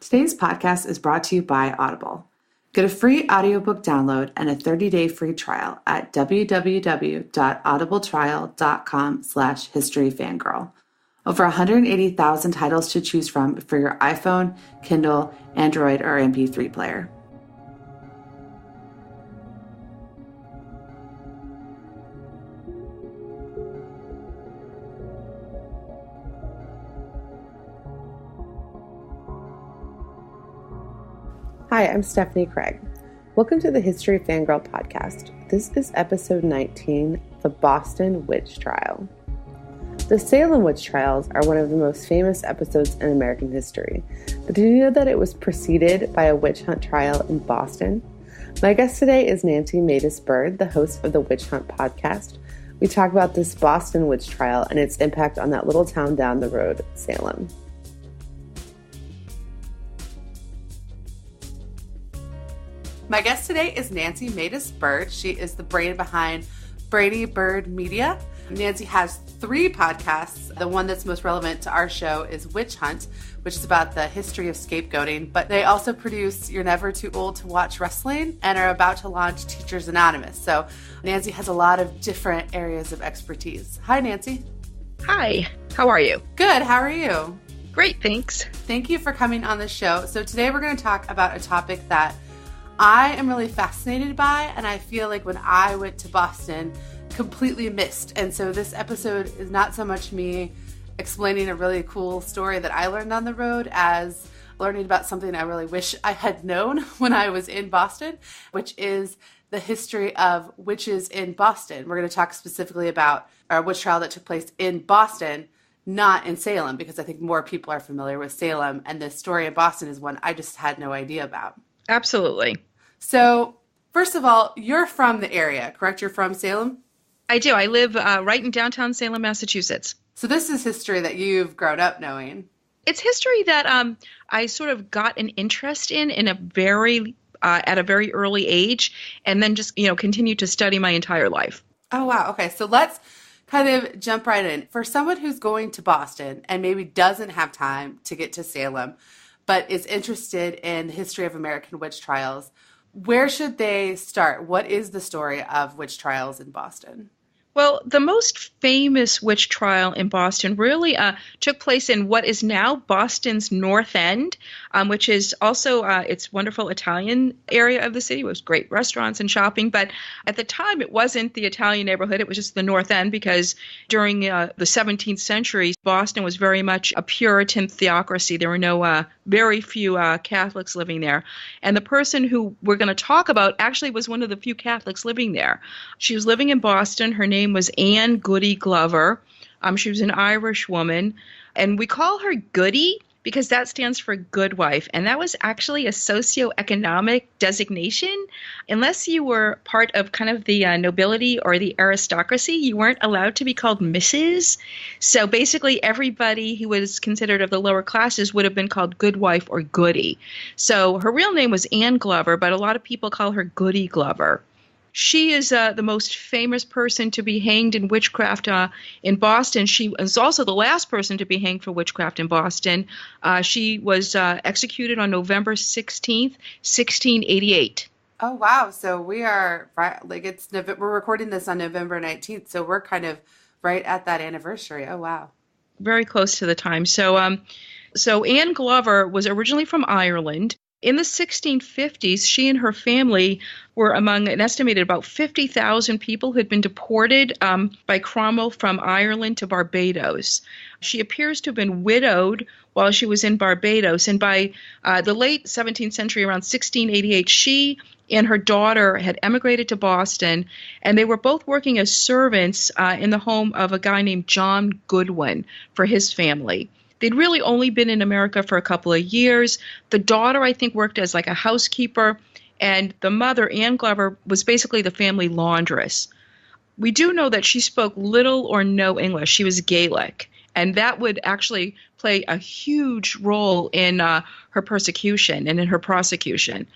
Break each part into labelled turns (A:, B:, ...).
A: Today's podcast is brought to you by Audible. Get a free audiobook download and a 30-day free trial at www.audibletrial.com/historyfangirl. Over 180,000 titles to choose from for your iPhone, Kindle, Android, or MP3 player. Hi, I'm Stephanie Craig. Welcome to the History Fangirl podcast. This is episode 19, The Boston Witch Trial. The Salem Witch Trials are one of the most famous episodes in American history. But did you know that it was preceded by a witch hunt trial in Boston? My guest today is Nancy Mades-Byrd, the host of the Witch Hunt podcast. We talk about this Boston witch trial and its impact on that little town down the road, Salem. My guest today is Nancy Mades-Byrd. She is the brain behind Brady Bird Media. Nancy has 3 podcasts. The one that's most relevant to our show is Witch Hunt, which is about the history of scapegoating. But they also produce You're Never Too Old to Watch Wrestling and are about to launch Teachers Anonymous. So Nancy has a lot of different areas of expertise. Hi, Nancy.
B: Hi. How are you?
A: Good. How are you?
B: Great, thanks.
A: Thank you for coming on the show. So today we're going to talk about a topic that I am really fascinated by, and I feel like when I went to Boston, completely missed. And so this episode is not so much me explaining a really cool story that I learned on the road as learning about something I really wish I had known when I was in Boston, which is the history of witches in Boston. We're going to talk specifically about a witch trial that took place in Boston, not in Salem, because I think more people are familiar with Salem, and this story in Boston is one I just had no idea about.
B: Absolutely.
A: So, first of all, you're from the area, correct? You're from Salem?
B: I do. I live right in downtown Salem, Massachusetts.
A: So this is history that you've grown up knowing.
B: It's history that I sort of got an interest in a very at a very early age, and then just continued to study my entire life.
A: Oh wow. Okay, so let's kind of jump right in. For someone who's going to Boston and maybe doesn't have time to get to Salem, but is interested in the history of American witch trials, where should they start? What is the story of witch trials in Boston?
B: Well, the most famous witch trial in Boston really took place in what is now Boston's North End, which is also its wonderful Italian area of the city with great restaurants and shopping. But at the time, it wasn't the Italian neighborhood. It was just the North End because during the 17th century, Boston was very much a Puritan theocracy. There were very few Catholics living there. And the person who we're going to talk about actually was one of the few Catholics living there. She was living in Boston. Her name was Ann Goody Glover. She was an Irish woman, and we call her Goody because that stands for good wife, and that was actually a socioeconomic designation. Unless you were part of kind of the nobility or the aristocracy, you weren't allowed to be called Mrs. So basically everybody who was considered of the lower classes would have been called good wife or Goody. So her real name was Ann Glover, but a lot of people call her Goody Glover. She is the most famous person to be hanged in witchcraft in Boston. She is also the last person to be hanged for witchcraft in Boston. She was executed on November 16th, 1688.
A: Oh, wow. So we are, we're recording this on November 19th, so we're kind of right at that anniversary. Oh, wow.
B: Very close to the time. So Ann Glover was originally from Ireland. In the 1650s, she and her family were among an estimated about 50,000 people who had been deported by Cromwell from Ireland to Barbados. She appears to have been widowed while she was in Barbados, and by the late 17th century, around 1688, she and her daughter had emigrated to Boston, and they were both working as servants in the home of a guy named John Goodwin for his family. They'd really only been in America for a couple of years. The daughter, I think, worked as like a housekeeper, and the mother, Ann Glover, was basically the family laundress. We do know that she spoke little or no English. She was Gaelic, and that would actually play a huge role in her persecution and in her prosecution.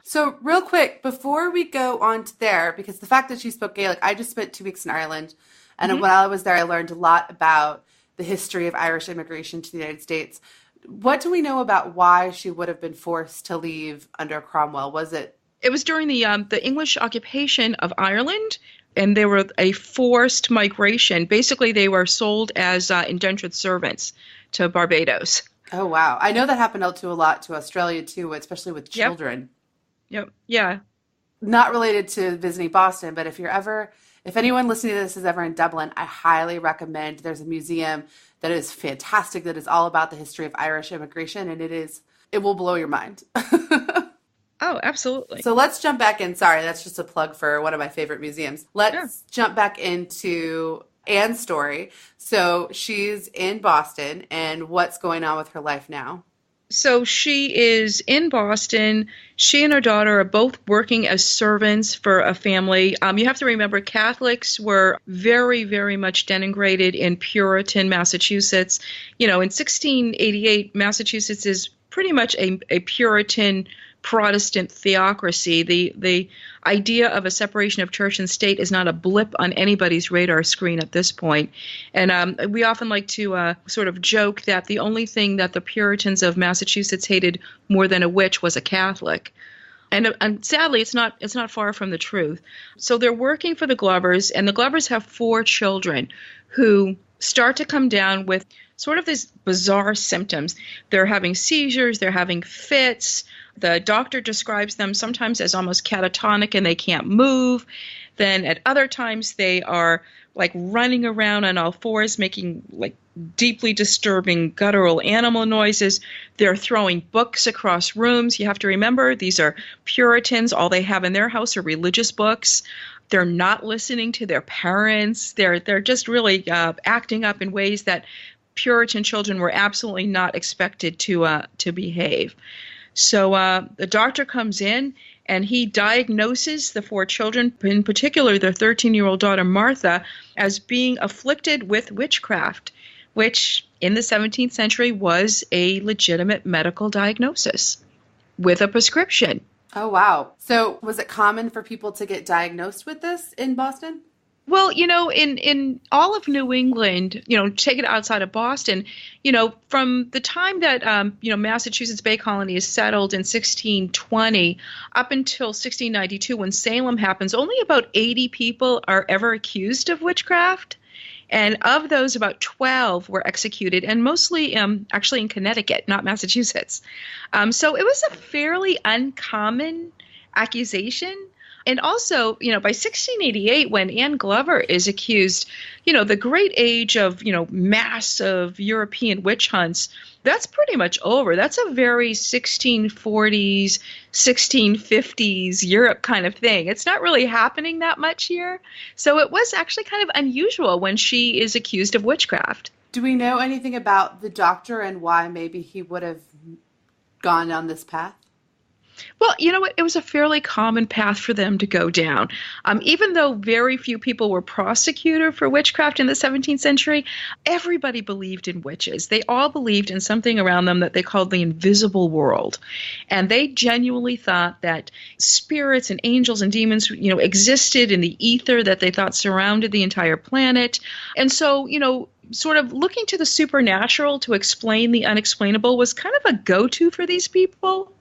A: So real quick, before we go on to there, because the fact that she spoke Gaelic, I just spent 2 weeks in Ireland, and while I was there, I learned a lot about the history of Irish immigration to the United States. What do we know about why she would have been forced to leave under Cromwell? Was it?
B: It was during the English occupation of Ireland, and they were a forced migration. Basically, they were sold as indentured servants to Barbados.
A: Oh, wow. I know that happened to a lot to Australia too, especially with children.
B: Yep. Yeah.
A: Not related to visiting Boston, but if anyone listening to this is ever in Dublin, I highly recommend. There's a museum that is fantastic that is all about the history of Irish immigration, and it will blow your mind.
B: Oh, absolutely.
A: So let's jump back in. Sorry, that's just a plug for one of my favorite museums. Let's jump back into Anne's story. So she's in Boston, and what's going on with her life now?
B: So she is in Boston. She and her daughter are both working as servants for a family. You have to remember, Catholics were very, very much denigrated in Puritan Massachusetts. In 1688, Massachusetts is pretty much a Puritan Protestant theocracy. The idea of a separation of church and state is not a blip on anybody's radar screen at this point. And we often like to sort of joke that the only thing that the Puritans of Massachusetts hated more than a witch was a Catholic. And sadly, it's not far from the truth. So they're working for the Glovers, and the Glovers have 4 children who start to come down with sort of these bizarre symptoms. They're having seizures, they're having fits. The doctor describes them sometimes as almost catatonic and they can't move. Then at other times they are like running around on all fours, making like deeply disturbing guttural animal noises. They're throwing books across rooms. You have to remember, these are Puritans. All they have in their house are religious books. They're not listening to their parents. They're just really acting up in ways that Puritan children were absolutely not expected to behave. So the doctor comes in and he diagnoses the 4 children, in particular their 13-year-old daughter Martha, as being afflicted with witchcraft, which in the 17th century was a legitimate medical diagnosis with a prescription.
A: Oh, wow. So was it common for people to get diagnosed with this in Boston?
B: Well, in all of New England, take it outside of Boston, from the time that, Massachusetts Bay Colony is settled in 1620 up until 1692 when Salem happens, only about 80 people are ever accused of witchcraft. And of those, about 12 were executed, and mostly actually in Connecticut, not Massachusetts. So it was a fairly uncommon accusation. And also, by 1688, when Ann Glover is accused, the great age of, massive European witch hunts, that's pretty much over. That's a very 1640s, 1650s Europe kind of thing. It's not really happening that much here. So it was actually kind of unusual when she is accused of witchcraft.
A: Do we know anything about the doctor and why maybe he would have gone down this path?
B: Well, you know what? It was a fairly common path for them to go down. Even though very few people were prosecuted for witchcraft in the 17th century, everybody believed in witches. They all believed in something around them that they called the invisible world. And they genuinely thought that spirits and angels and demons, existed in the ether that they thought surrounded the entire planet. And so, sort of looking to the supernatural to explain the unexplainable was kind of a go-to for these people.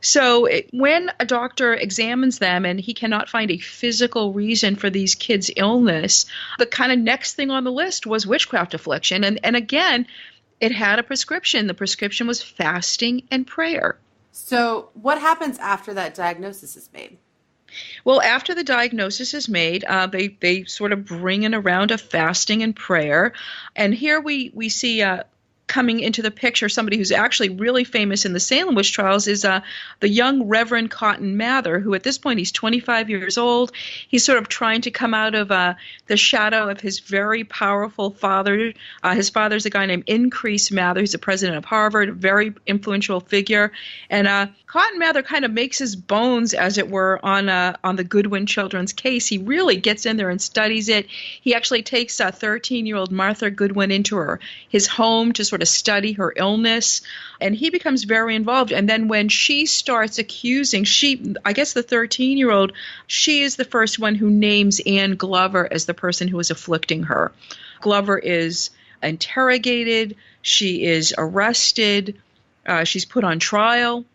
B: So when a doctor examines them and he cannot find a physical reason for these kids' illness, the kind of next thing on the list was witchcraft affliction. And again, it had a prescription. The prescription was fasting and prayer.
A: So what happens after that diagnosis is made?
B: Well, after the diagnosis is made, they sort of bring in a round of fasting and prayer. And here we see coming into the picture, somebody who's actually really famous in the Salem Witch Trials is the young Reverend Cotton Mather, who at this point, he's 25 years old. He's sort of trying to come out of the shadow of his very powerful father. His father's a guy named Increase Mather. He's the president of Harvard, a very influential figure. And Cotton Mather kind of makes his bones, as it were, on the Goodwin children's case. He really gets in there and studies it. He actually takes 13-year-old Martha Goodwin into his home to sort of study her illness, and he becomes very involved. And then when she starts accusing, I guess the 13-year-old, she is the first one who names Ann Glover as the person who is afflicting her. Glover is interrogated. She is arrested. She's put on trial.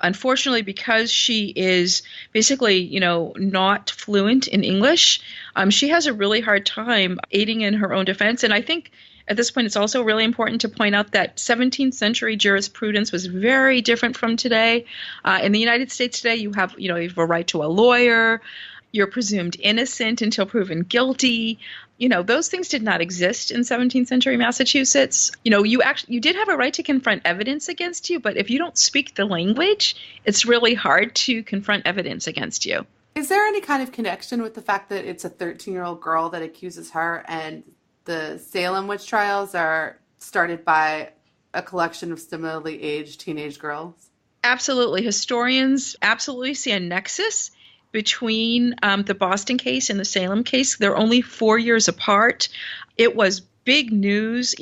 B: Unfortunately, because she is basically, not fluent in English, she has a really hard time aiding in her own defense. And I think at this point, it's also really important to point out that 17th century jurisprudence was very different from today. In the United States today, you have a right to a lawyer. You're presumed innocent until proven guilty. Those things did not exist in 17th century Massachusetts. You did have a right to confront evidence against you, but if you don't speak the language, it's really hard to confront evidence against you.
A: Is there any kind of connection with the fact that it's a 13-year-old girl that accuses her, and the Salem Witch Trials are started by a collection of similarly aged teenage girls?
B: Absolutely. Historians absolutely see a nexus between the Boston case and the Salem case. They're only 4 years apart. It was big news.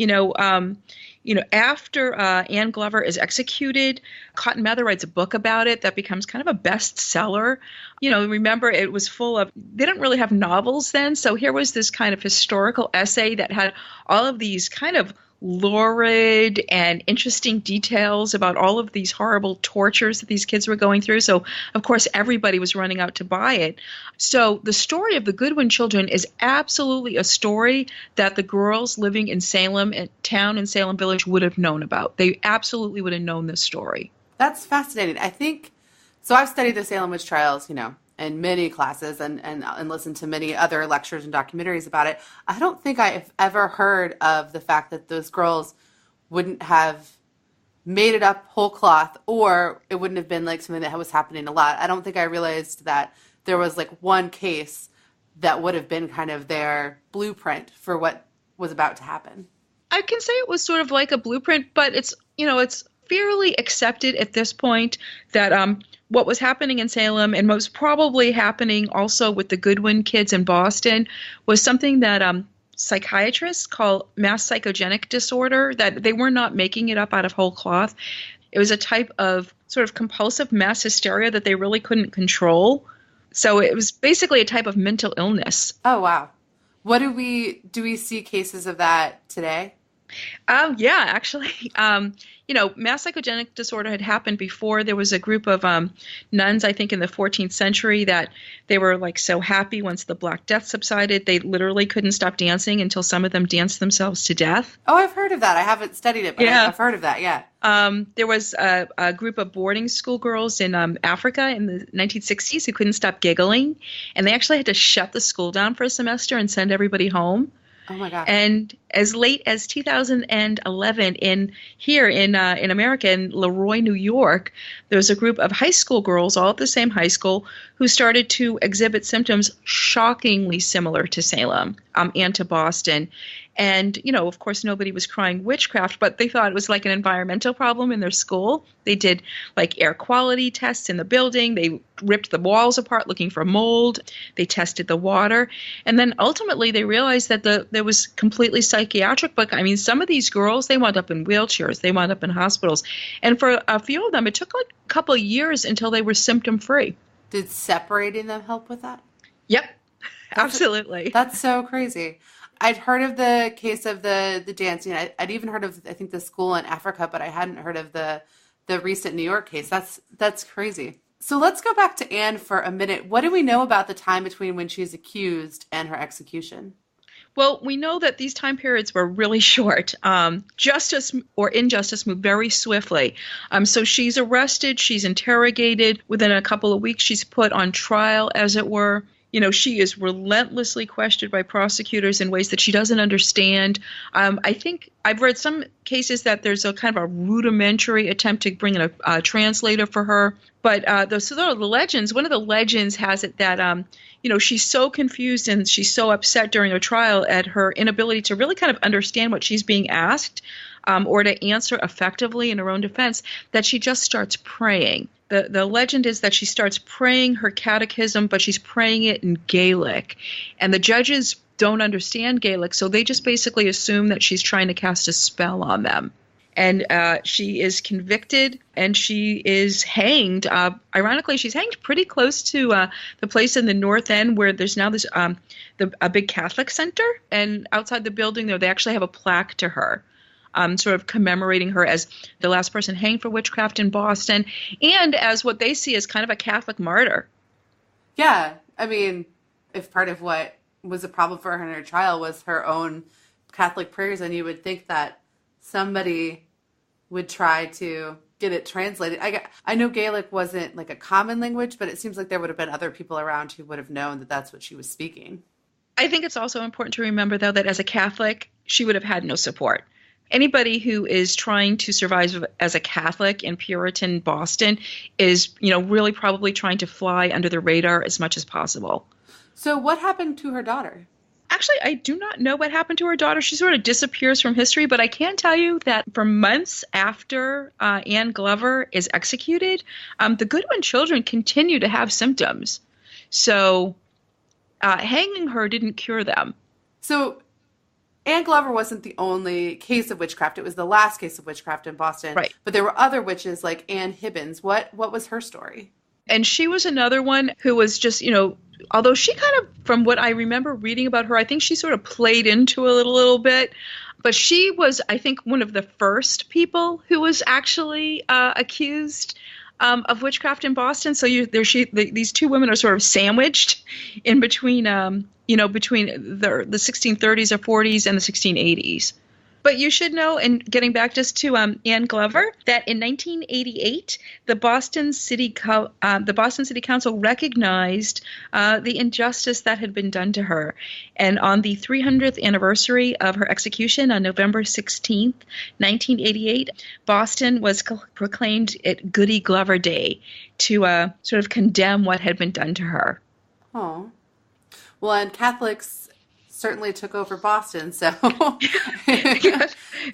B: After Ann Glover is executed, Cotton Mather writes a book about it that becomes kind of a bestseller. Remember, it was full of, they didn't really have novels then. So here was this kind of historical essay that had all of these kind of lurid and interesting details about all of these horrible tortures that these kids were going through. So, of course, everybody was running out to buy it. So the story of the Goodwin children is absolutely a story that the girls living in Salem town and Salem Village would have known about. They absolutely would have known this story.
A: That's fascinating. I think, so I've studied the Salem Witch Trials, in many classes and listened to many other lectures and documentaries about it. I don't think I've ever heard of the fact that those girls wouldn't have made it up whole cloth, or it wouldn't have been like something that was happening a lot. I don't think I realized that there was like one case that would have been kind of their blueprint for what was about to happen.
B: I can say it was sort of like a blueprint, but it's fairly accepted at this point that what was happening in Salem and most probably happening also with the Goodwin kids in Boston was something that psychiatrists call mass psychogenic disorder, that they were not making it up out of whole cloth. It was a type of sort of compulsive mass hysteria that they really couldn't control. So it was basically a type of mental illness.
A: Oh, wow. What do we see cases of that today?
B: Yeah, actually, mass psychogenic disorder had happened before. There was a group of nuns, I think, in the 14th century that they were like so happy once the Black Death subsided. They literally couldn't stop dancing until some of them danced themselves to death.
A: Oh, I've heard of that. I haven't studied it, but yeah. I've heard of that, yeah.
B: There was a group of boarding school girls in Africa in the 1960s who couldn't stop giggling, and they actually had to shut the school down for a semester and send everybody home.
A: Oh my God!
B: And as late as 2011, in America, in Leroy, New York, there was a group of high school girls, all at the same high school, who started to exhibit symptoms shockingly similar to Salem and to Boston. And, of course, nobody was crying witchcraft, but they thought it was like an environmental problem in their school. They did like air quality tests in the building. They ripped the walls apart looking for mold. They tested the water. And then ultimately they realized that there was completely psychiatric. But I mean, some of these girls, they wound up in wheelchairs. They wound up in hospitals. And for a few of them, it took like a couple of years until they were symptom free.
A: Did separating them help with that?
B: Yep, absolutely.
A: That's so crazy. I'd heard of the case of the dancing. I'd even heard of, I think, the school in Africa, but I hadn't heard of the recent New York case. That's crazy. So let's go back to Anne for a minute. What do we know about the time between when she's accused and her execution?
B: Well, we know that these time periods were really short. Justice or injustice moved very swiftly. So she's arrested, she's interrogated. Within a couple of weeks, she's put on trial, as it were. She is relentlessly questioned by prosecutors in ways that she doesn't understand. I think I've read some cases that there's a kind of a rudimentary attempt to bring in a translator for her. But the legends, one of the legends has it that, she's so confused and she's so upset during her trial at her inability to really kind of understand what she's being asked or to answer effectively in her own defense, that she just starts praying. The legend is that she starts praying her catechism, but she's praying it in Gaelic. And the judges don't understand Gaelic, so they just basically assume that she's trying to cast a spell on them. And she is convicted and she is hanged. Ironically, she's hanged pretty close to the place in the North End where there's now this a big Catholic center. And outside the building there, they actually have a plaque to her, sort of commemorating her as the last person hanged for witchcraft in Boston and as what they see as kind of a Catholic martyr.
A: Yeah. I mean, if part of what was a problem for her in her trial was her own Catholic prayers, and you would think that somebody would try to get it translated. I know Gaelic wasn't like a common language, but it seems like there would have been other people around who would have known that that's what she was speaking.
B: I think it's also important to remember, though, that as a Catholic, she would have had no support. Anybody who is trying to survive as a Catholic in Puritan Boston is, really probably trying to fly under the radar as much as possible.
A: So what happened to her daughter?
B: Actually, I do not know what happened to her daughter. She sort of disappears from history, but I can tell you that for months after Ann Glover is executed, the Goodwin children continue to have symptoms. So hanging her didn't cure them.
A: So Ann Glover wasn't the only case of witchcraft. It was the last case of witchcraft in Boston.
B: Right.
A: But there were other witches like Ann Hibbins. What was her story?
B: And she was another one who was just, although she kind of, from what I remember reading about her, I think she sort of played into it a little bit. But she was, I think, one of the first people who was actually accused of witchcraft in Boston. So these two women are sort of sandwiched in between, between the 1630s or 40s and the 1680s. But you should know, and getting back just to Ann Glover, that in 1988, the Boston City Council recognized the injustice that had been done to her. And on the 300th anniversary of her execution on November 16th, 1988, Boston was proclaimed Goody Glover Day to sort of condemn what had been done to her.
A: Oh. Well, and Catholics certainly took over Boston, so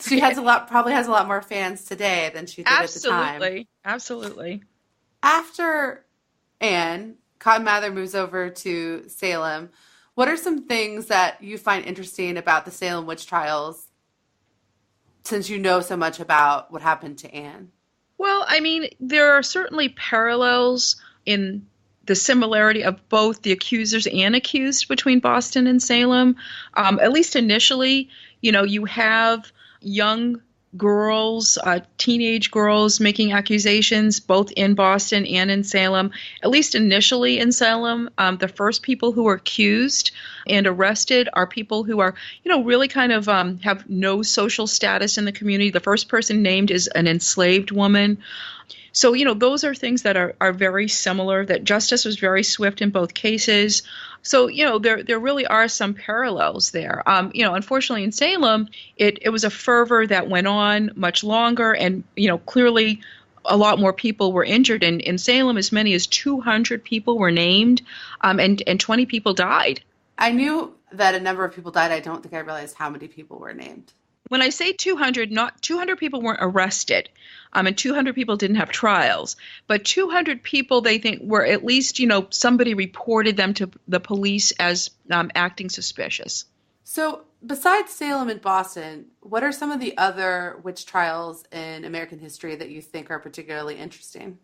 A: she probably has a lot more fans today than she did at the time.
B: Absolutely.
A: After Anne, Cotton Mather moves over to Salem. What are some things that you find interesting about the Salem Witch Trials, since you know so much about what happened to Anne?
B: Well, I mean, there are certainly parallels in the similarity of both the accusers and accused between Boston and Salem. At least initially, you have young girls, teenage girls making accusations both in Boston and in Salem. At least initially in Salem, the first people who are accused and arrested are people who are, really kind of have no social status in the community. The first person named is an enslaved woman. So, those are things that are very similar, that justice was very swift in both cases. So, there really are some parallels there. Unfortunately in Salem, it was a fervor that went on much longer, and, clearly a lot more people were injured. And in Salem, as many as 200 people were named, and 20 people died.
A: I knew that a number of people died. I don't think I realized how many people were named.
B: When I say 200, not 200 people weren't arrested, and 200 people didn't have trials, but 200 people they think were at least, somebody reported them to the police as acting suspicious.
A: So besides Salem and Boston, what are some of the other witch trials in American history that you think are particularly interesting?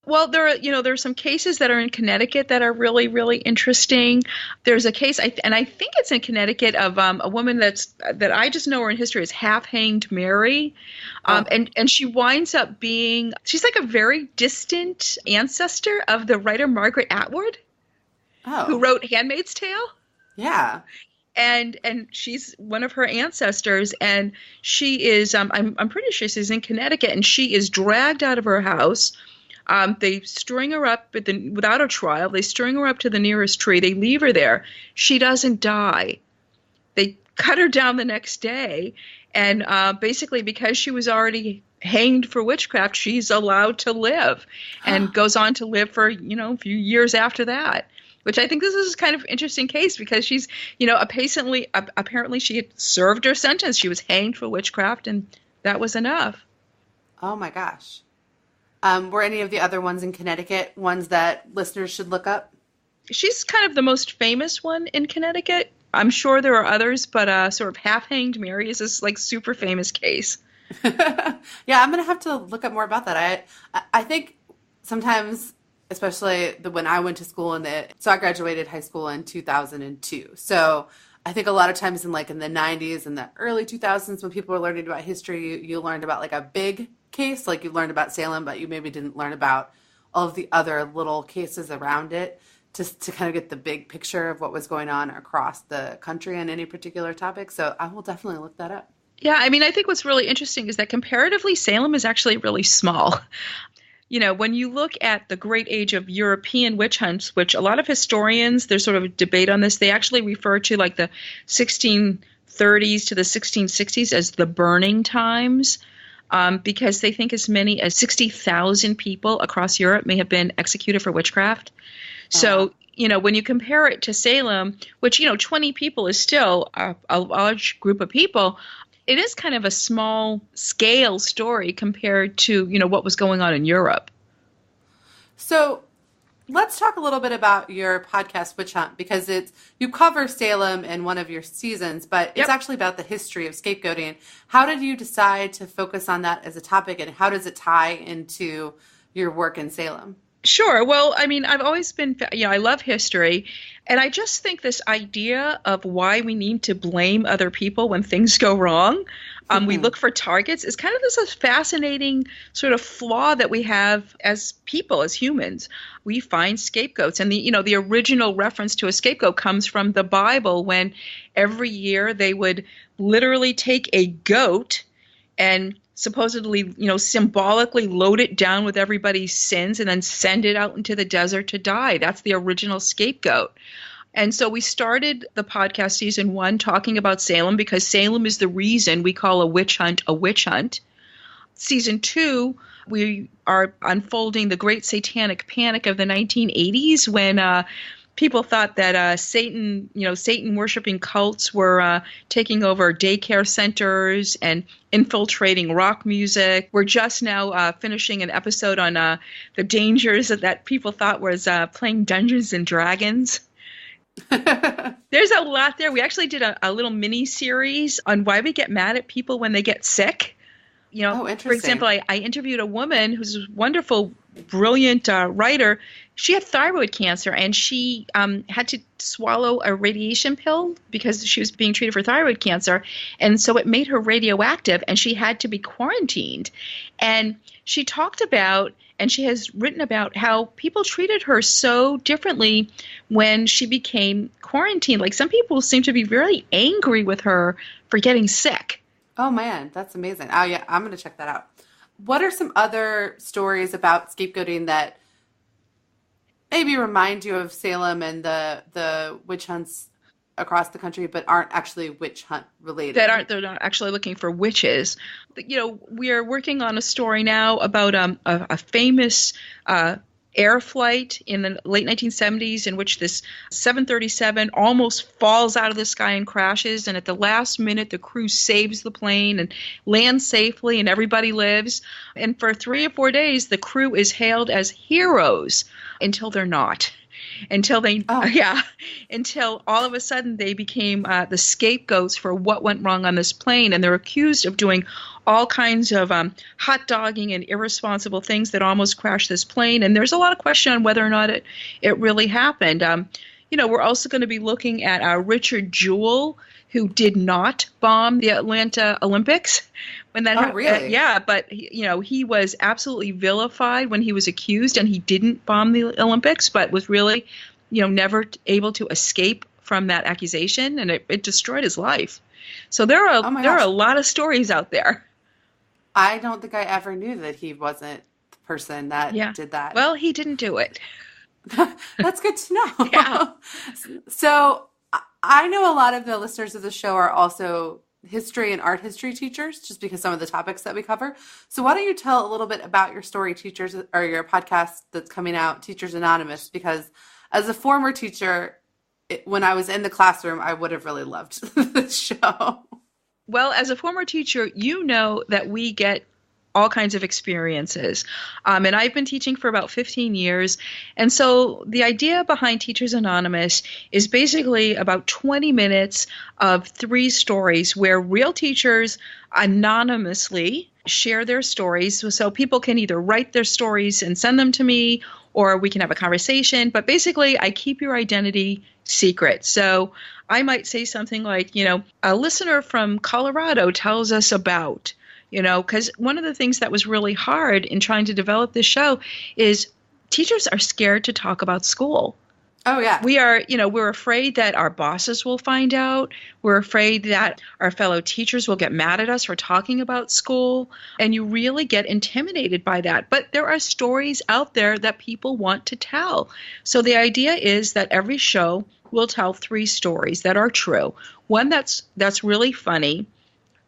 B: Well, there are some cases that are in Connecticut that are really, really interesting. There's a case, and I think it's in Connecticut, of a woman that I just know her in history as Half-Hanged Mary, and she winds up she's like a very distant ancestor of the writer Margaret Atwood, who wrote *Handmaid's Tale*.
A: Yeah.
B: And she's one of her ancestors, and she is I'm pretty sure she's in Connecticut, and she is dragged out of her house. They string her up without a trial. They string her up to the nearest tree. They leave her there. She doesn't die. They cut her down the next day. And basically, because she was already hanged for witchcraft, she's allowed to live and goes on to live for, a few years after that. Which I think this is kind of an interesting case because she's, apparently she had served her sentence. She was hanged for witchcraft, and that was enough.
A: Oh, my gosh. Were any of the other ones in Connecticut ones that listeners should look up?
B: She's kind of the most famous one in Connecticut. I'm sure there are others, but sort of Half-Hanged Mary is this like super famous case.
A: Yeah, I'm gonna have to look up more about that. I think sometimes, especially when I went to school so I graduated high school in 2002. So I think a lot of times in the 90s and the early 2000s when people were learning about history, you learned about like a big case, like you learned about Salem, but you maybe didn't learn about all of the other little cases around it to kind of get the big picture of what was going on across the country on any particular topic. So I will definitely look that up.
B: Yeah, I mean, I think what's really interesting is that comparatively, Salem is actually really small. When you look at the great age of European witch hunts, which a lot of historians, there's sort of a debate on this, they actually refer to like the 1630s to the 1660s as the burning times, because they think as many as 60,000 people across Europe may have been executed for witchcraft. So, when you compare it to Salem, which, 20 people is still a large group of people, it is kind of a small scale story compared to, what was going on in Europe.
A: So let's talk a little bit about your podcast, Witch Hunt, because you cover Salem in one of your seasons, but it's actually about the history of scapegoating. How did you decide to focus on that as a topic, and how does it tie into your work in Salem?
B: Sure. Well, I mean, I've always been, I love history. And I just think this idea of why we need to blame other people when things go wrong, we look for targets, is kind of this fascinating sort of flaw that we have as people, as humans. We find scapegoats. And the original reference to a scapegoat comes from the Bible, when every year they would literally take a goat and supposedly, symbolically load it down with everybody's sins and then send it out into the desert to die. That's the original scapegoat. And so we started the podcast season 1 talking about Salem, because Salem is the reason we call a witch hunt a witch hunt. Season 2, we are unfolding the great satanic panic of the 1980s, when people thought that Satan worshiping cults were taking over daycare centers and infiltrating rock music. We're just now finishing an episode on the dangers that people thought was playing Dungeons and Dragons. There's a lot there. We actually did a little mini series on why we get mad at people when they get sick. For example, I interviewed a woman who's a wonderful, brilliant writer. She had thyroid cancer, and she had to swallow a radiation pill because she was being treated for thyroid cancer. And so it made her radioactive, and she had to be quarantined. And she talked about, and she has written about, how people treated her so differently when she became quarantined. Like, some people seem to be very angry with her for getting sick.
A: Oh, man, that's amazing. Oh, yeah, I'm going to check that out. What are some other stories about scapegoating that maybe remind you of Salem and the witch hunts across the country, but aren't actually witch hunt related?
B: They're not actually looking for witches. We are working on a story now about a famous air flight in the late 1970s, in which this 737 almost falls out of the sky and crashes, and at the last minute the crew saves the plane and lands safely, and everybody lives. And for 3 or 4 days the crew is hailed as heroes until they're not. Until all of a sudden they became the scapegoats for what went wrong on this plane, and they're accused of doing all kinds of hot dogging and irresponsible things that almost crashed this plane. And there's a lot of question on whether or not it really happened. We're also going to be looking at Richard Jewell, who did not bomb the Atlanta Olympics. When that happened.
A: Really?
B: Yeah, but he was absolutely vilified when he was accused, and he didn't bomb the Olympics, but was really, never able to escape from that accusation, and it destroyed his life. So there are a lot of stories out there.
A: I don't think I ever knew that he wasn't the person that did that.
B: Well, he didn't do it.
A: That's good to know.
B: Yeah.
A: So I know a lot of the listeners of the show are also history and art history teachers, just because some of the topics that we cover. So why don't you tell a little bit about your story, Teachers, or your podcast that's coming out, Teachers Anonymous? Because as a former teacher, when I was in the classroom, I would have really loved this show.
B: Well, as a former teacher, you know that we get all kinds of experiences. And I've been teaching for about 15 years. And so the idea behind Teachers Anonymous is basically about 20 minutes of 3 stories where real teachers anonymously share their stories. So people can either write their stories and send them to me, or we can have a conversation. But basically, I keep your identity secret. So I might say something like, a listener from Colorado tells us about, because one of the things that was really hard in trying to develop this show is teachers are scared to talk about school.
A: Oh, yeah.
B: We're afraid that our bosses will find out. We're afraid that our fellow teachers will get mad at us for talking about school. And you really get intimidated by that. But there are stories out there that people want to tell. So the idea is that every show will tell 3 stories that are true. One that's really funny,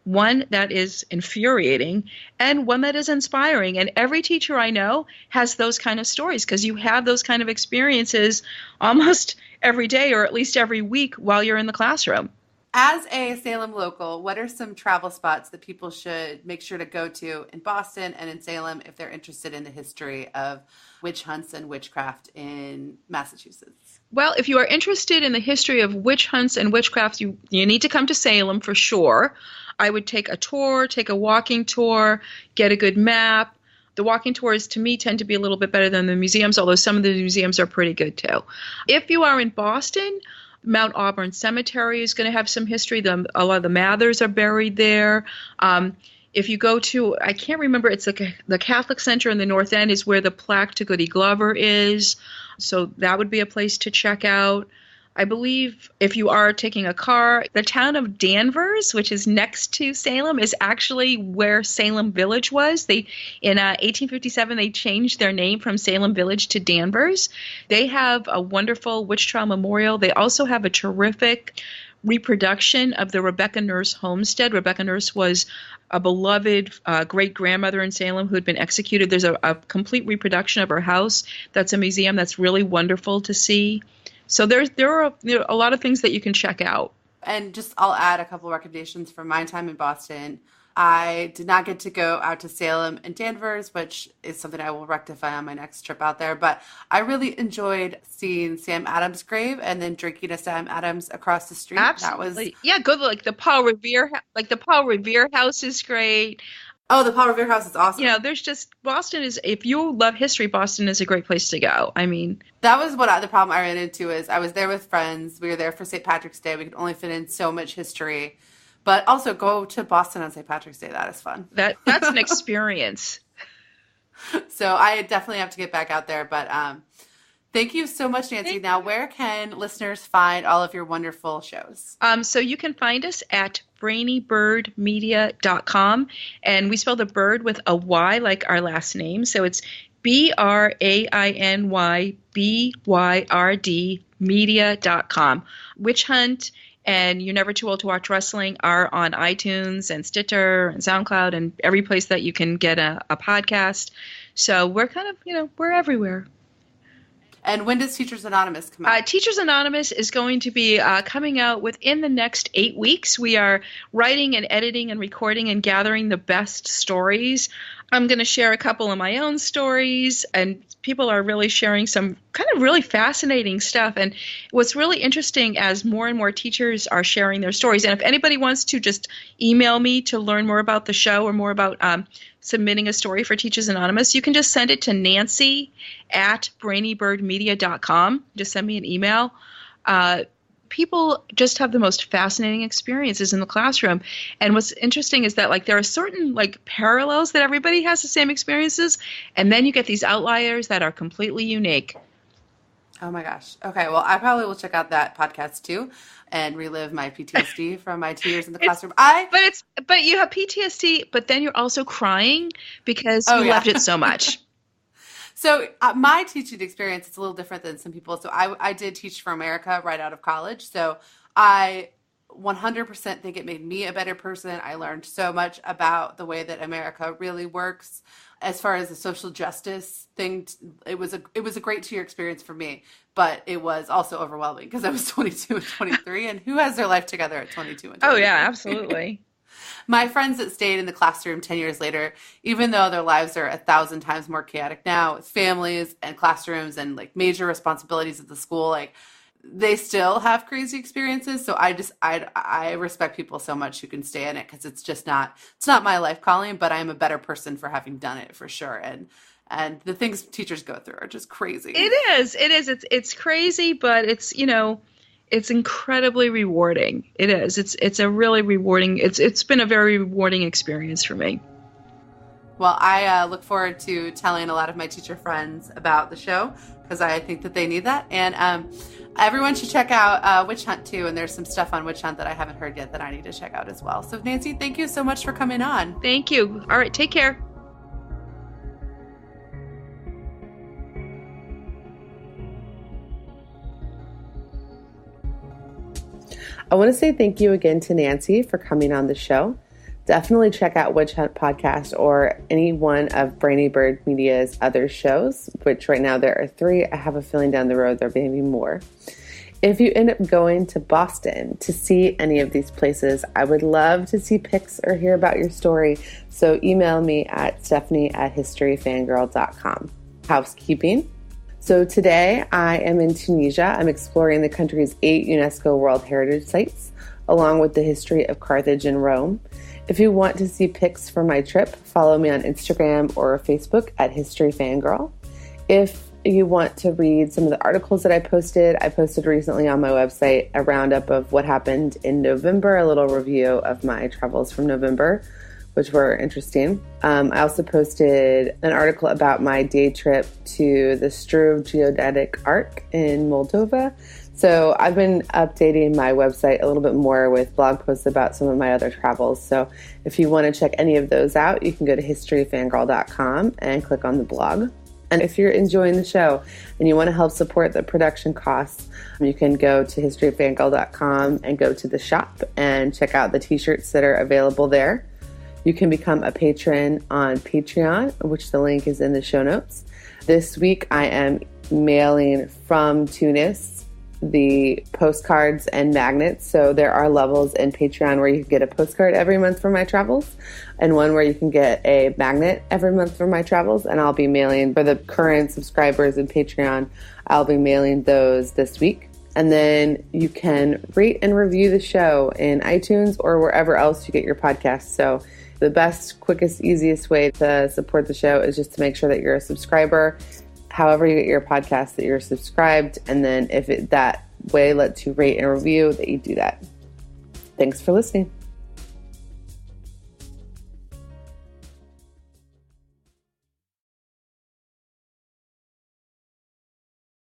B: one that is infuriating, and one that is inspiring. And every teacher I know has those kind of stories, because you have those kind of experiences almost every day, or at least every week while you're in the classroom.
A: As a Salem local, what are some travel spots that people should make sure to go to in Boston and in Salem if they're interested in the history of witch hunts and witchcraft in Massachusetts?
B: Well, if you are interested in the history of witch hunts and witchcraft, you need to come to Salem for sure. I would take a tour, take a walking tour, get a good map. The walking tours, to me, tend to be a little bit better than the museums, although some of the museums are pretty good, too. If you are in Boston, Mount Auburn Cemetery is going to have some history. A lot of the Mathers are buried there. If you go to, I can't remember, it's the Catholic Center in the North End is where the plaque to Goody Glover is. So that would be a place to check out. I believe if you are taking a car, the town of Danvers, which is next to Salem, is actually where Salem Village was. In 1857, they changed their name from Salem Village to Danvers. They have a wonderful witch trial memorial. They also have a terrific reproduction of the Rebecca Nurse homestead. Rebecca Nurse was a beloved great-grandmother in Salem who had been executed. There's a complete reproduction of her house. That's a museum that's really wonderful to see. So there are a lot of things that you can check out.
A: And I'll add a couple recommendations from my time in Boston. I did not get to go out to Salem and Danvers, which is something I will rectify on my next trip out there. But I really enjoyed seeing Sam Adams' grave and then drinking a Sam Adams across the street.
B: Absolutely. Good. The Paul Revere house is great.
A: Oh, the Paul Revere house is awesome.
B: Boston is, if you love history, Boston is a great place to go. I mean,
A: that was the problem I ran into is I was there with friends. We were there for St. Patrick's Day. We could only fit in so much history. But also go to Boston on St. Patrick's Day. That is fun.
B: That's an experience.
A: So I definitely have to get back out there. But thank you so much, Nancy. Now, where can listeners find all of your wonderful shows?
B: So you can find us at brainybirdmedia.com. And we spell the bird with a Y like our last name. So it's BRAINYBYRD media.com. Witch Hunt and You're Never Too Old to Watch Wrestling are on iTunes and Stitcher and SoundCloud and every place that you can get a podcast. So we're kind of, we're everywhere.
A: And when does Teachers Anonymous come out?
B: Teachers Anonymous is going to be coming out within the next 8 weeks. We are writing and editing and recording and gathering the best stories. I'm going to share a couple of my own stories, and people are really sharing some kind of really fascinating stuff. And what's really interesting as more and more teachers are sharing their stories, and if anybody wants to just email me to learn more about the show or more about submitting a story for Teachers Anonymous, you can just send it to nancy@brainybirdmedia.com. Just send me an email. People just have the most fascinating experiences in the classroom. And what's interesting is that there are certain parallels that everybody has the same experiences. And then you get these outliers that are completely unique.
A: Oh my gosh. Okay. Well, I probably will check out that podcast too and relive my PTSD from my 2 years in the classroom.
B: But you have PTSD, but then you're also crying because you loved it so much.
A: So my teaching experience is a little different than some people. So I did teach for America right out of college. So I 100% think it made me a better person. I learned so much about the way that America really works. As far as the social justice thing, it was a great 2-year experience for me, but it was also overwhelming because I was 22 and 23, and who has their life together at 22 and 23?
B: Oh yeah, absolutely.
A: My friends that stayed in the classroom 10 years later, even though their lives are 1,000 times more chaotic now with families and classrooms and like major responsibilities at the school, like they still have crazy experiences. So I respect people so much who can stay in it, because it's not my life calling, but I'm a better person for having done it for sure. And the things teachers go through are just crazy.
B: It is. It's crazy, but it's, it's incredibly rewarding. It is. It's a really rewarding. It's been a very rewarding experience for me.
A: Well, I look forward to telling a lot of my teacher friends about the show, because I think that they need that. And everyone should check out Witch Hunt too. And there's some stuff on Witch Hunt that I haven't heard yet that I need to check out as well. So Nancy, thank you so much for coming on.
B: Thank you. All right. Take care.
A: I want to say thank you again to Nancy for coming on the show. Definitely check out Witch Hunt Podcast or any one of Brainy Bird Media's other shows, which right now there are 3. I have a feeling down the road there may be more. If you end up going to Boston to see any of these places, I would love to see pics or hear about your story. So email me at stephanie@historyfangirl.com. Housekeeping. So today I am in Tunisia. I'm exploring the country's 8 UNESCO World Heritage Sites, along with the history of Carthage and Rome. If you want to see pics from my trip, follow me on Instagram or Facebook at History Fangirl. If you want to read some of the articles that I posted recently on my website a roundup of what happened in November, a little review of my travels from November, which were interesting. I also posted an article about my day trip to the Struve Geodetic Arc in Moldova. So I've been updating my website a little bit more with blog posts about some of my other travels. So if you want to check any of those out, you can go to historyfangirl.com and click on the blog. And if you're enjoying the show and you want to help support the production costs, you can go to historyfangirl.com and go to the shop and check out the t-shirts that are available there. You can become a patron on Patreon, which the link is in the show notes. This week I am mailing from Tunis the postcards and magnets. So there are levels in Patreon where you can get a postcard every month for my travels, and one where you can get a magnet every month for my travels. And I'll be mailing, for the current subscribers in Patreon, I'll be mailing those this week. And then you can rate and review the show in iTunes or wherever else you get your podcasts. So the best, quickest, easiest way to support the show is just to make sure that you're a subscriber. However you get your podcast, that you're subscribed. And then if that way lets you rate and review, that you do that. Thanks for listening.